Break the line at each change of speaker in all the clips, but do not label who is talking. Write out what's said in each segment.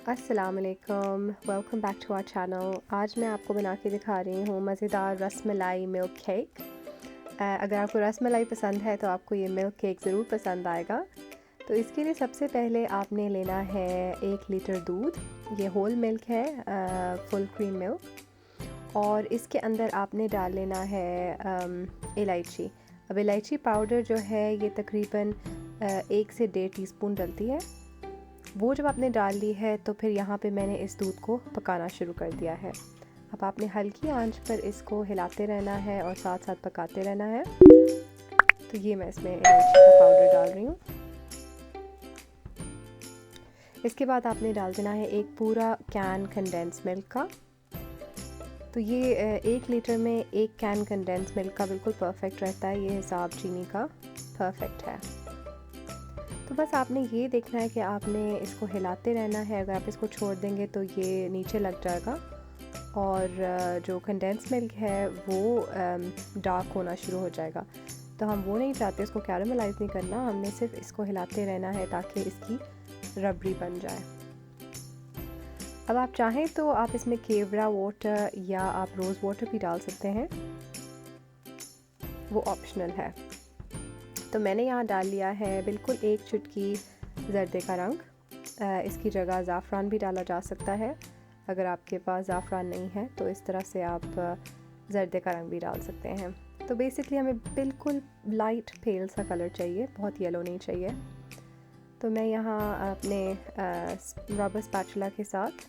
अस्सलाम वालेकुम, welcome back to our channel. आज मैं आपको बना के दिखा रही हूँ मज़ेदार रसमलाई मिल्क केक। अगर आपको रसमलाई पसंद है तो आपको ये मिल्क केक ज़रूर पसंद आएगा। तो इसके लिए सबसे पहले आपने लेना है 1 लीटर दूध, ये होल मिल्क है, फुल क्रीम मिल्क। और इसके अंदर आपने डाल लेना है इलायची। अब इलायची पाउडर जो है ये तकरीबन 1 से 1.5 टीस्पून डलती है। वो जब आपने डाल ली है तो फिर यहाँ पे मैंने इस दूध को पकाना शुरू कर दिया है। अब आपने हल्की आंच पर इसको हिलाते रहना है और साथ साथ पकाते रहना है। तो ये मैं इसमें इलायची का पाउडर डाल रही हूँ। इसके बाद आपने डाल देना है एक पूरा कैन कंडेंस मिल्क का। तो ये 1 लीटर में 1 कैन कंडेंस मिल्क का बिल्कुल परफेक्ट रहता है, ये हिसाब चीनी का परफेक्ट है। तो बस आपने ये देखना है कि आपने इसको हिलाते रहना है। अगर आप इसको छोड़ देंगे तो ये नीचे लग जाएगा और जो कंडेंस मिल्क है वो डार्क होना शुरू हो जाएगा। तो हम वो नहीं चाहते, इसको कैरामलाइज़ नहीं करना, हमने सिर्फ इसको हिलाते रहना है ताकि इसकी रबड़ी बन जाए। अब आप चाहें तो आप इसमें केवड़ा वाटर या आप रोज़ वाटर भी डाल सकते हैं, वो ऑप्शनल है। तो मैंने यहाँ डाल लिया है बिल्कुल 1 चुटकी ज़र्दे का रंग। इसकी जगह ज़ाफ़रान भी डाला जा सकता है। अगर आपके पास ज़ाफ़रान नहीं है तो इस तरह से आप ज़र्दे का रंग भी डाल सकते हैं। तो बेसिकली हमें बिल्कुल लाइट पेल सा कलर चाहिए, बहुत येलो नहीं चाहिए। तो मैं यहाँ अपने रबर स्पैचुला के साथ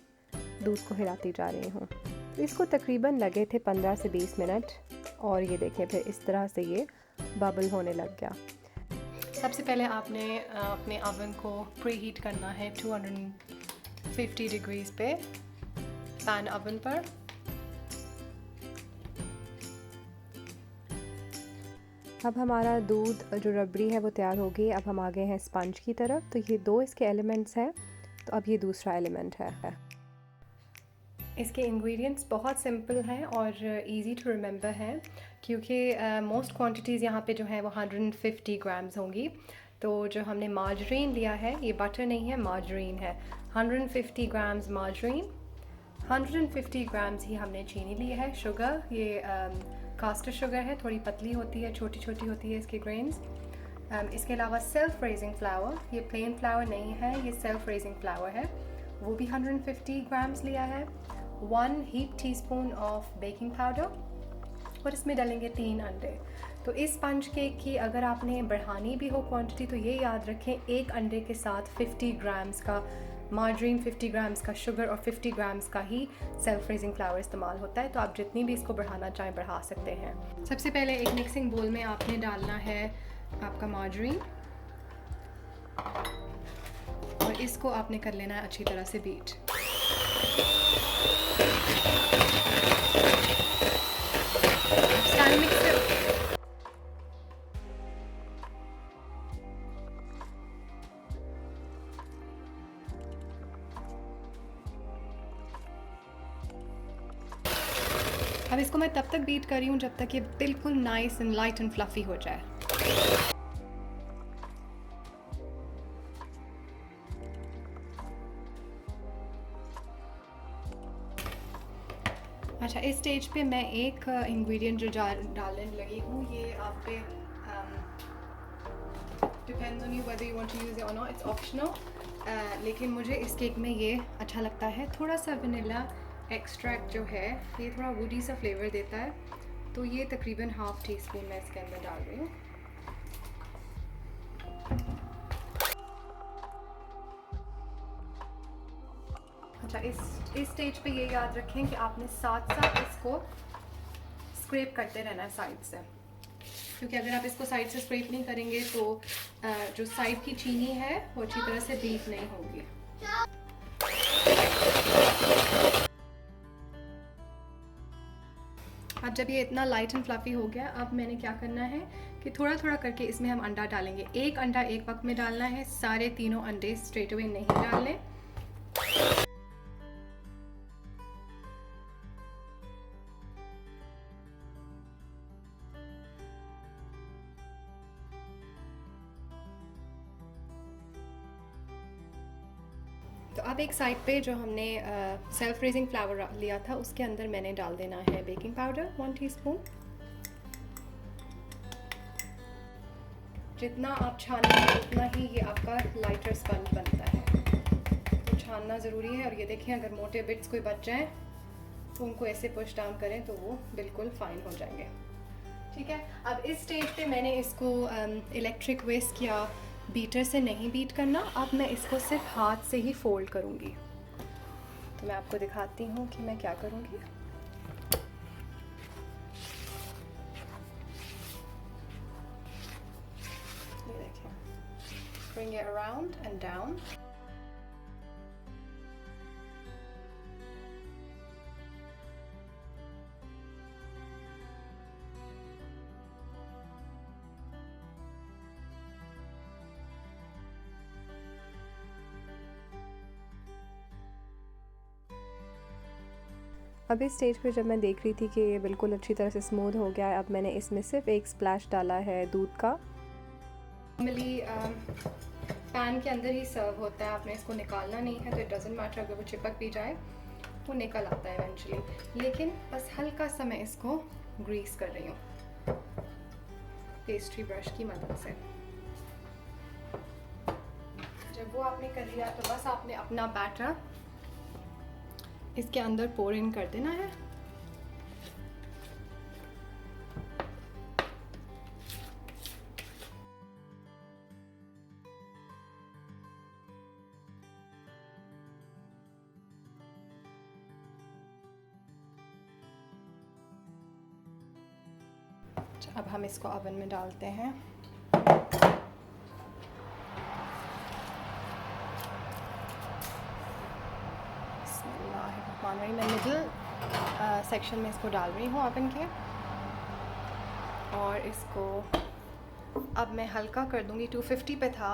दूध को हिलाती जा रही हूँ। तो इसको तकरीबन लगे थे 15 से 20 मिनट और ये देखें फिर इस तरह से ये बबल होने लग गया। सबसे पहले आपने अपने ओवन को प्री हीट करना है 250 डिग्रीज़ पे पैन ओवन पर। अब हमारा दूध जो रबड़ी है वो तैयार हो गई। अब हम आ गए हैं स्पंज की तरफ। तो ये 2 इसके एलिमेंट्स हैं, तो अब ये दूसरा एलिमेंट है। इसके इंग्रेडिएंट्स बहुत सिंपल हैं और इजी टू रिमेंबर हैं, क्योंकि मोस्ट क्वांटिटीज़ यहाँ पे जो है वो 150 ग्राम्स होंगी। तो जो हमने मार्जरीन लिया है, ये बटर नहीं है, मार्जरीन है। 150 ग्राम्स मार्जरीन, 150 ग्राम्स ही हमने चीनी ली है। शुगर, ये कास्टर शुगर है, थोड़ी पतली होती है, छोटी छोटी होती है इसके ग्रेन्स। इसके अलावा सेल्फ रेजिंग फ्लावर, ये प्लेन फ्लावर नहीं है, ये सेल्फ रेजिंग फ्लावर है, वो भी 150 ग्राम्स लिया है। 1 heap teaspoon of baking powder और इसमें डालेंगे 3 अंडे। तो इस स्पंज केक की अगर आपने बढ़ानी भी हो क्वांटिटी तो ये याद रखें, 1 अंडे के साथ 50 ग्राम्स का मार्जरीन, 50 ग्राम्स का शुगर और 50 ग्राम्स का ही सेल्फ रेजिंग फ्लावर इस्तेमाल होता है। तो आप जितनी भी इसको बढ़ाना चाहें बढ़ा सकते हैं। सबसे पहले एक मिक्सिंग बोल में आपने डालना है आपका मार्जरीन और इसको आपने कर लेना है अच्छी तरह से बीट। स्टैंड मिक्सर अब इसको मैं तब तक बीट कर रही हूँ जब तक ये बिल्कुल nice and light and fluffy हो जाए। अच्छा, इस स्टेज पे मैं एक इंग्रेडिएंट जो डालने लगी हूँ, ये आप पे depends on you whether you want to use it और नॉट, इट्स ऑप्शनल। लेकिन मुझे इस केक में ये अच्छा लगता है। थोड़ा सा वनीला एक्सट्रैक्ट जो है ये थोड़ा वुडी सा फ्लेवर देता है, तो ये तकरीबन ½ टीस्पून मैं इसके अंदर डाल रही हूँ। अच्छा, इस स्टेज पे ये याद रखें कि आपने साथ साथ इसको स्क्रैप करते रहना है साइड से, क्योंकि अगर आप इसको साइड से स्क्रैप नहीं करेंगे तो जो साइड की चीनी है वो अच्छी तरह से बीट नहीं होगी। अब जब ये इतना लाइट एंड फ्लफी हो गया, अब मैंने क्या करना है कि थोड़ा थोड़ा करके इसमें हम अंडा डालेंगे। 1 अंडा एक वक्त में डालना है, सारे तीनों अंडे स्ट्रेट अवे नहीं डालने। तो अब एक साइड पे जो हमने सेल्फ रेजिंग फ्लावर लिया था उसके अंदर मैंने डाल देना है बेकिंग पाउडर 1 टीस्पून। जितना आप छानेंगे उतना ही ये आपका लाइटर स्पंज बनता है, तो छानना ज़रूरी है। और ये देखें, अगर मोटे बिट्स कोई बच जाएँ तो उनको ऐसे पुश डाउन करें तो वो बिल्कुल फाइन हो जाएंगे। ठीक है, अब इस स्टेज पे मैंने इसको इलेक्ट्रिक विस्क या बीटर से नहीं बीट करना। अब मैं इसको सिर्फ हाथ से ही फोल्ड करूँगी। तो मैं आपको दिखाती हूँ कि मैं क्या करूँगी। ये देखिए, bring it around and down। अब इस स्टेज पे जब मैं देख रही थी कि ये बिल्कुल अच्छी तरह से स्मूथ हो गया है, अब मैंने इसमें सिर्फ एक स्प्लैश डाला है दूध का। नॉर्मली पैन के अंदर ही सर्व होता है, आपने इसको निकालना नहीं है, तो इट डजेंट मैटर अगर वो चिपक भी जाए, वो निकल आता है इवेंचुअली। लेकिन बस हल्का सा मैं इसको ग्रीस कर रही हूँ पेस्ट्री ब्रश की मदद से। जब वो आपने कर लिया तो बस आपने अपना बैटर इसके अंदर पोर इन कर देना है। अब हम इसको ओवन में डालते हैं। मैं मिडिल सेक्शन में इसको डाल रही हूँ ओवन के, और इसको अब मैं हल्का कर दूँगी। 250 पे था,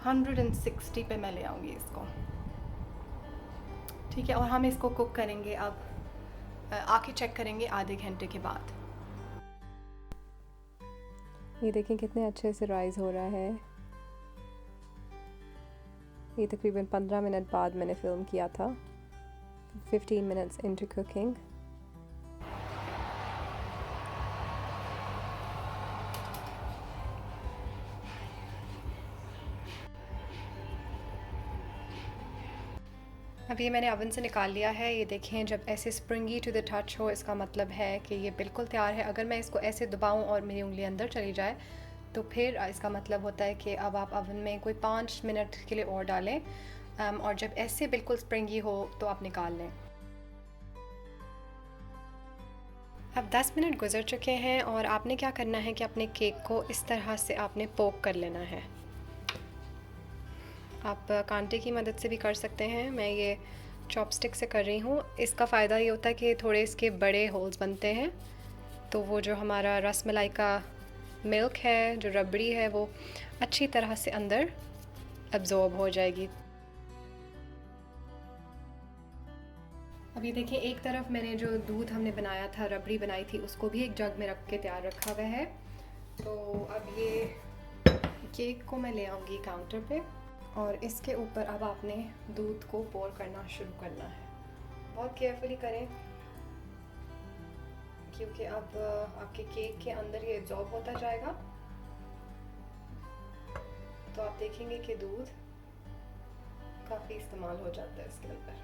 160 पे मैं ले आऊँगी इसको। ठीक है, और हम इसको कुक करेंगे अब आके चेक करेंगे आधे घंटे के बाद। ये देखें कितने अच्छे से राइज़ हो रहा है। ये तकरीबन 15 मिनट बाद मैंने फ़िल्म किया था, 15 minutes into cooking। अब ये मैंने ओवन से निकाल लिया है। ये देखें, जब ऐसे स्प्रिंगी टू द टच हो, इसका मतलब है कि ये बिल्कुल तैयार है। अगर मैं इसको ऐसे दबाऊं और मेरी उंगली अंदर चली जाए तो फिर इसका मतलब होता है कि अब आप ओवन में कोई 5 मिनट के लिए और डालें, और जब ऐसे बिल्कुल स्प्रिंगी हो तो आप निकाल लें। अब 10 मिनट गुजर चुके हैं और आपने क्या करना है कि अपने केक को इस तरह से आपने पोक कर लेना है। आप कांटे की मदद से भी कर सकते हैं, मैं ये चॉपस्टिक से कर रही हूँ। इसका फ़ायदा ये होता है कि थोड़े इसके बड़े होल्स बनते हैं, तो वो जो हमारा रसमलाई का मिल्क है, जो रबड़ी है, वो अच्छी तरह से अंदर अब्ज़ॉर्ब हो जाएगी। अब ये देखिए, एक तरफ मैंने जो दूध हमने बनाया था, रबड़ी बनाई थी, उसको भी एक जग में रख के तैयार रखा हुआ है। तो अब ये केक को मैं ले आऊँगी काउंटर पे, और इसके ऊपर अब आपने दूध को पोर करना शुरू करना है। बहुत केयरफुली करें, क्योंकि अब आपके केक के अंदर ये एब्जॉर्ब होता जाएगा। तो आप देखेंगे कि दूध काफ़ी इस्तेमाल हो जाता है इसके अंदर।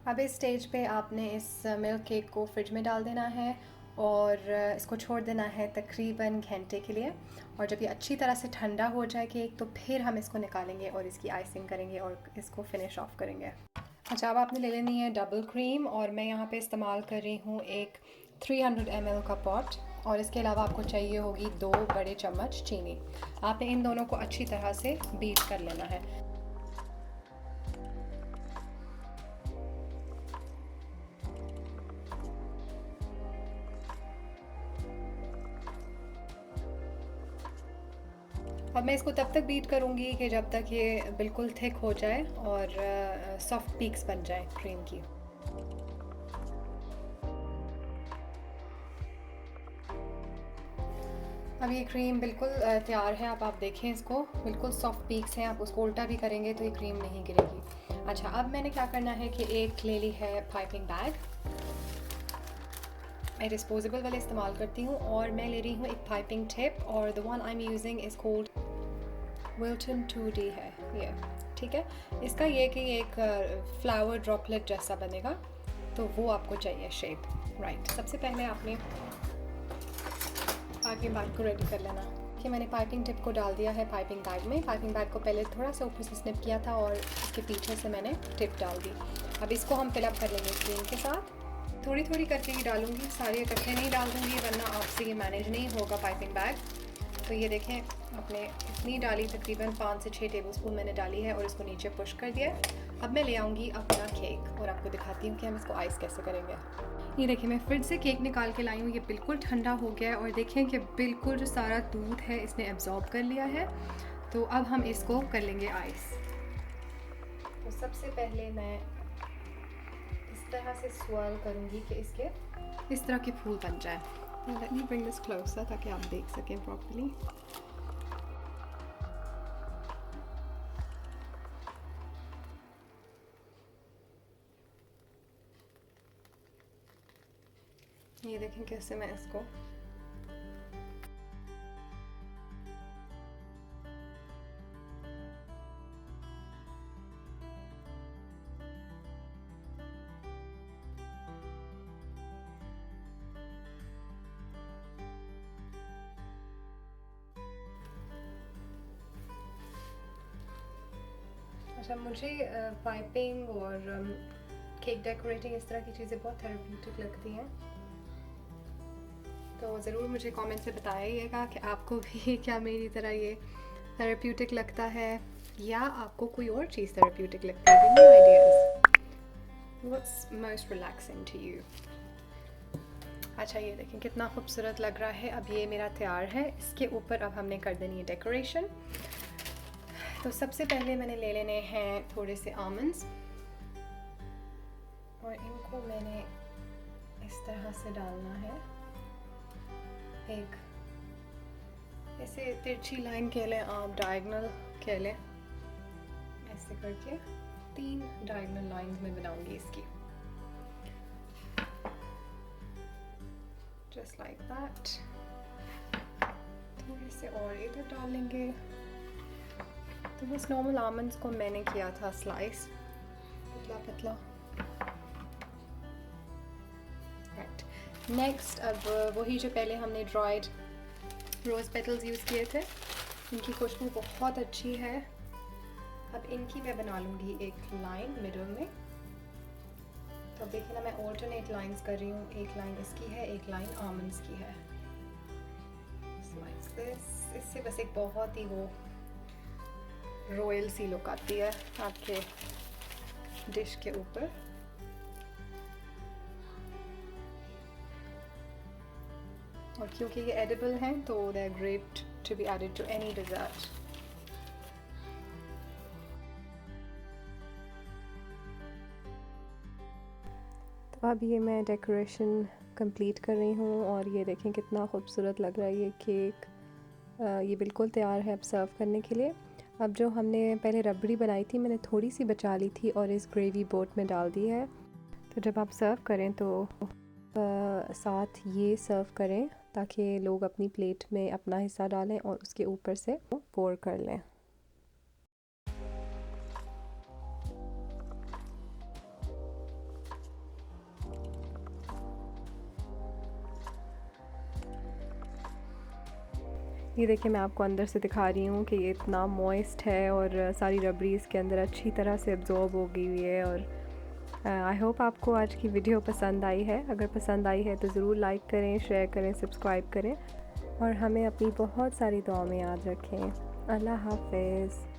अब इस स्टेज पे आपने इस मिल्क केक को फ्रिज में डाल देना है और इसको छोड़ देना है तकरीबन घंटे के लिए। और जब ये अच्छी तरह से ठंडा हो जाए केक, तो फिर हम इसको निकालेंगे और इसकी आइसिंग करेंगे और इसको फिनिश ऑफ करेंगे। अच्छा, अब आपने ले लेनी है डबल क्रीम, और मैं यहाँ पे इस्तेमाल कर रही हूँ एक 300 ml का पॉट, और इसके अलावा आपको चाहिए होगी 2 बड़े चम्मच चीनी। आपने इन दोनों को अच्छी तरह से बीट कर लेना है। अब मैं इसको तब तक बीट करूँगी कि जब तक ये बिल्कुल थिक हो जाए और सॉफ्ट पीक्स बन जाए क्रीम की। अब ये क्रीम बिल्कुल तैयार है। अब आप देखें इसको, बिल्कुल सॉफ्ट पीक्स हैं। आप उसको उल्टा भी करेंगे तो ये क्रीम नहीं गिरेगी। अच्छा, अब मैंने क्या करना है कि एक ले ली है पाइपिंग बैग। मैं डिस्पोजेबल वाले इस्तेमाल करती हूँ और मैं ले रही हूँ एक पाइपिंग टिप और the one I am using is cold Wilton 2D है ये, ठीक है। इसका ये कि एक फ्लावर ड्रॉपलेट जैसा बनेगा, तो वो आपको चाहिए शेप, राइट। सबसे पहले आपने पाइपिंग बैग को रेडी कर लेना कि मैंने पाइपिंग टिप को डाल दिया है पाइपिंग बैग में। पाइपिंग बैग को पहले थोड़ा सा ऊपर से स्निप किया था और इसके पीछे से मैंने टिप डाल दी। अब इसको हम फिलअप कर लेंगे क्रीम के साथ। थोड़ी थोड़ी करके ही डालूंगी, सारे इकट्ठे नहीं डाल दूँगी वरना आपसे ये मैनेज नहीं होगा पाइपिंग बैग। तो ये देखें, आपने इतनी डाली, तकरीबन 5 से 6 टेबलस्पून मैंने डाली है और इसको नीचे पुश कर दिया। अब मैं ले आऊँगी अपना केक और आपको दिखाती हूँ कि हम इसको आइस कैसे करेंगे। ये देखिए, मैं फ्रिज से केक निकाल के लाई हूँ। ये बिल्कुल ठंडा हो गया है और देखें कि बिल्कुल जो सारा दूध है इसने एब्जॉर्ब कर लिया है। तो अब हम इसको कर लेंगे आइस। तो सबसे पहले मैं इस तरह से स्वर्ल करूँगी कि इसके इस तरह के फूल बन जाए। Let me bring this closer ताकि आप देख सकें प्रॉपर्ली। ये देखें कैसे मैं इसको अच्छा, मुझे पाइपिंग और केक डेकोरेटिंग इस तरह की चीज़ें बहुत थेरेप्यूटिक लगती हैं। तो ज़रूर मुझे कमेंट से बताइएगा कि आपको भी क्या मेरी तरह ये थेरेप्यूटिक लगता है या आपको कोई और चीज़ थेरेप्यूटिक लगती है। Give me ideas, what's most relaxing to you. अच्छा, ये देखें कितना खूबसूरत लग रहा है। अब ये मेरा तैयार है। इसके ऊपर अब हमने कर देनी है डेकोरेशन। तो सबसे पहले मैंने ले लेने हैं थोड़े से आमंड्स और इनको मैंने इस तरह से डालना है। एक ऐसे तिरछी लाइन कह लें आप, डायगोनल कह लें, ऐसे करके 3 डायगोनल लाइंस में बनाऊंगी इसकी, जस्ट लाइक दैट। थोड़े से और इधर डालेंगे। तो बस नॉर्मल आमंड्स को मैंने किया था स्लाइस, पतला पतला। राइट, नेक्स्ट अब वही जो पहले हमने ड्राइड रोज़ पेटल्स यूज़ किए थे, इनकी खुशबू बहुत अच्छी है। अब इनकी मैं बना लूँगी एक लाइन मिडल में। तो अब देखिए ना, मैं ऑल्टरनेट लाइंस कर रही हूँ। एक लाइन इसकी है, एक लाइन आमंड्स की है। इससे बस एक बहुत ही वो रॉयल सी लुक आती है आपके डिश के ऊपर। और क्योंकि ये एडिबल हैं तो they are great to be added to any dessert. तो अब ये मैं डेकोरेशन कंप्लीट कर रही हूँ और ये देखें कितना खूबसूरत लग रहा है ये केक। ये बिल्कुल तैयार है अब सर्व करने के लिए। अब जो हमने पहले रबड़ी बनाई थी, मैंने थोड़ी सी बचा ली थी और इस ग्रेवी बोट में डाल दी है। तो जब आप सर्व करें तो साथ ये सर्व करें ताकि लोग अपनी प्लेट में अपना हिस्सा डालें और उसके ऊपर से पोर कर लें। ये देखिए, मैं आपको अंदर से दिखा रही हूँ कि ये इतना मॉइस्ट है और सारी रबड़ी इसके अंदर अच्छी तरह से एब्जॉर्ब हो गई हुई है। और आई होप आपको आज की वीडियो पसंद आई है। अगर पसंद आई है तो ज़रूर लाइक करें, शेयर करें, सब्सक्राइब करें और हमें अपनी बहुत सारी दुआओं में याद रखें। अल्लाह हाफ़िज़।